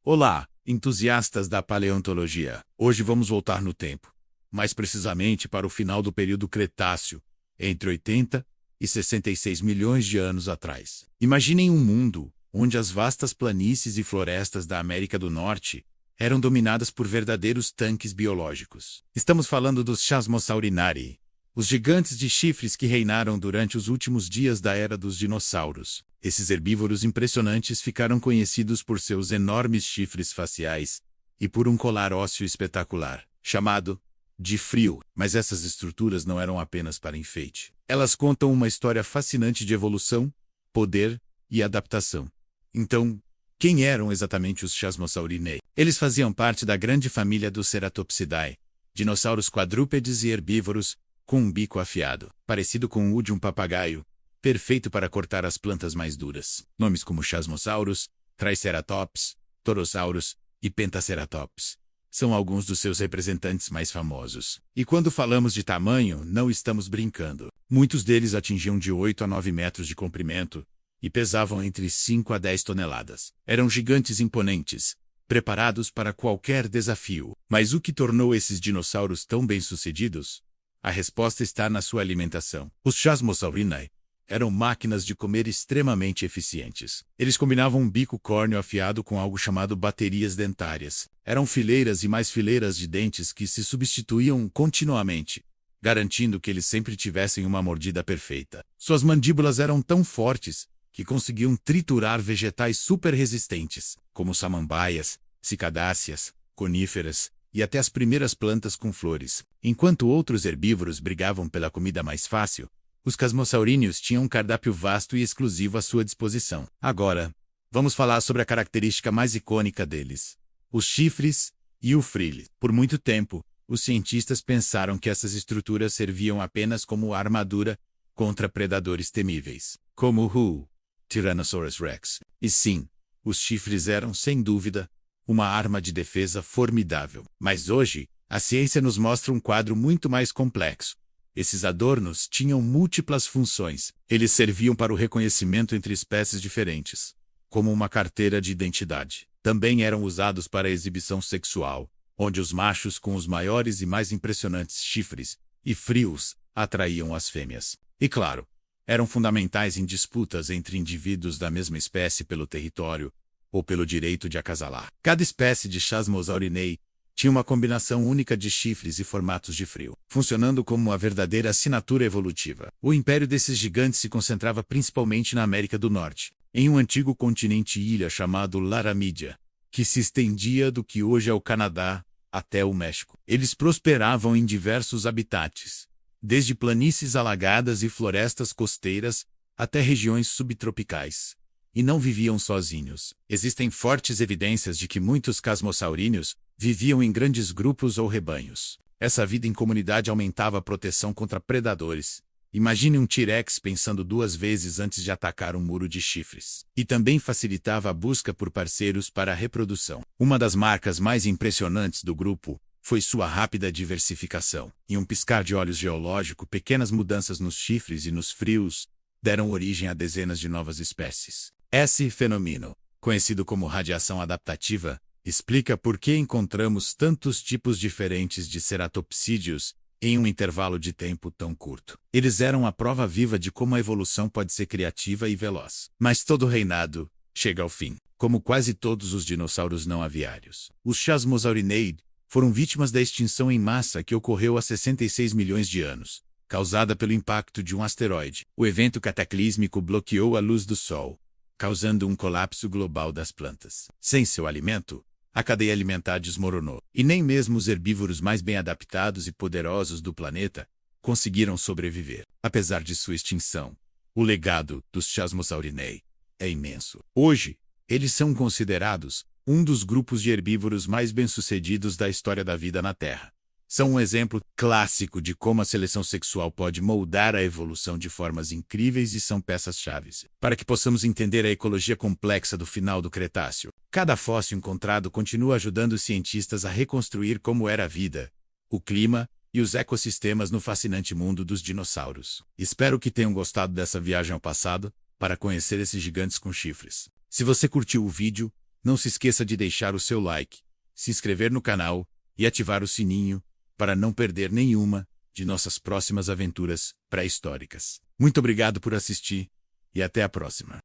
Olá, entusiastas da paleontologia. Hoje vamos voltar no tempo, mais precisamente para o final do período Cretáceo, entre 80 e 66 milhões de anos atrás. Imaginem um mundo onde as vastas planícies e florestas da América do Norte eram dominadas por verdadeiros tanques biológicos. Estamos falando dos Chasmosaurinari, os gigantes de chifres que reinaram durante os últimos dias da era dos dinossauros. Esses herbívoros impressionantes ficaram conhecidos por seus enormes chifres faciais e por um colar ósseo espetacular, chamado de frio. Mas essas estruturas não eram apenas para enfeite. Elas contam uma história fascinante de evolução, poder e adaptação. Então, quem eram exatamente os Chasmosaurinei? Eles faziam parte da grande família dos Ceratopsidae, dinossauros quadrúpedes e herbívoros com um bico afiado, parecido com o de um papagaio, perfeito para cortar as plantas mais duras. Nomes como Chasmosaurus, Triceratops, Torosaurus e Pentaceratops são alguns dos seus representantes mais famosos. E quando falamos de tamanho, não estamos brincando. Muitos deles atingiam de 8 a 9 metros de comprimento e pesavam entre 5 a 10 toneladas. Eram gigantes imponentes, preparados para qualquer desafio. Mas o que tornou esses dinossauros tão bem-sucedidos? A resposta está na sua alimentação. Os Chasmosaurinai eram máquinas de comer extremamente eficientes. Eles combinavam um bico córneo afiado com algo chamado baterias dentárias. Eram fileiras e mais fileiras de dentes que se substituíam continuamente, garantindo que eles sempre tivessem uma mordida perfeita. Suas mandíbulas eram tão fortes que conseguiam triturar vegetais super resistentes, como samambaias, cicadáceas, coníferas e até as primeiras plantas com flores. Enquanto outros herbívoros brigavam pela comida mais fácil, os Chasmosauríneos tinham um cardápio vasto e exclusivo à sua disposição. Agora, vamos falar sobre a característica mais icônica deles: os chifres e o frile. Por muito tempo, os cientistas pensaram que essas estruturas serviam apenas como armadura contra predadores temíveis, como o Tyrannosaurus Rex. E sim, os chifres eram, sem dúvida, uma arma de defesa formidável. Mas hoje, a ciência nos mostra um quadro muito mais complexo. Esses adornos tinham múltiplas funções. Eles serviam para o reconhecimento entre espécies diferentes, como uma carteira de identidade. Também eram usados para a exibição sexual, onde os machos com os maiores e mais impressionantes chifres e frios atraíam as fêmeas. E claro, eram fundamentais em disputas entre indivíduos da mesma espécie pelo território ou pelo direito de acasalar. Cada espécie de Chasmosaurinei tinha uma combinação única de chifres e formatos de frio, funcionando como uma verdadeira assinatura evolutiva. O império desses gigantes se concentrava principalmente na América do Norte, em um antigo continente-ilha chamado Laramídia, que se estendia do que hoje é o Canadá até o México. Eles prosperavam em diversos habitats, desde planícies alagadas e florestas costeiras até regiões subtropicais, e não viviam sozinhos. Existem fortes evidências de que muitos Chasmosauríneos viviam em grandes grupos ou rebanhos. Essa vida em comunidade aumentava a proteção contra predadores. Imagine um T-Rex pensando 2 vezes antes de atacar um muro de chifres. E também facilitava a busca por parceiros para a reprodução. Uma das marcas mais impressionantes do grupo foi sua rápida diversificação. Em um piscar de olhos geológico, pequenas mudanças nos chifres e nos frios deram origem a dezenas de novas espécies. Esse fenômeno, conhecido como radiação adaptativa, explica por que encontramos tantos tipos diferentes de ceratopsídeos em um intervalo de tempo tão curto. Eles eram a prova viva de como a evolução pode ser criativa e veloz. Mas todo reinado chega ao fim, como quase todos os dinossauros não aviários. Os Chasmosaurinei foram vítimas da extinção em massa que ocorreu há 66 milhões de anos, causada pelo impacto de um asteroide. O evento cataclísmico bloqueou a luz do Sol, causando um colapso global das plantas. Sem seu alimento, a cadeia alimentar desmoronou, e nem mesmo os herbívoros mais bem adaptados e poderosos do planeta conseguiram sobreviver. Apesar de sua extinção, o legado dos Chasmosaurinei é imenso. Hoje, eles são considerados um dos grupos de herbívoros mais bem-sucedidos da história da vida na Terra. São um exemplo clássico de como a seleção sexual pode moldar a evolução de formas incríveis e são peças-chave para que possamos entender a ecologia complexa do final do Cretáceo. Cada fóssil encontrado continua ajudando os cientistas a reconstruir como era a vida, o clima e os ecossistemas no fascinante mundo dos dinossauros. Espero que tenham gostado dessa viagem ao passado para conhecer esses gigantes com chifres. Se você curtiu o vídeo, Não se esqueça de deixar o seu like, se inscrever no canal e ativar o sininho para não perder nenhuma de nossas próximas aventuras pré-históricas. Muito obrigado por assistir e até a próxima.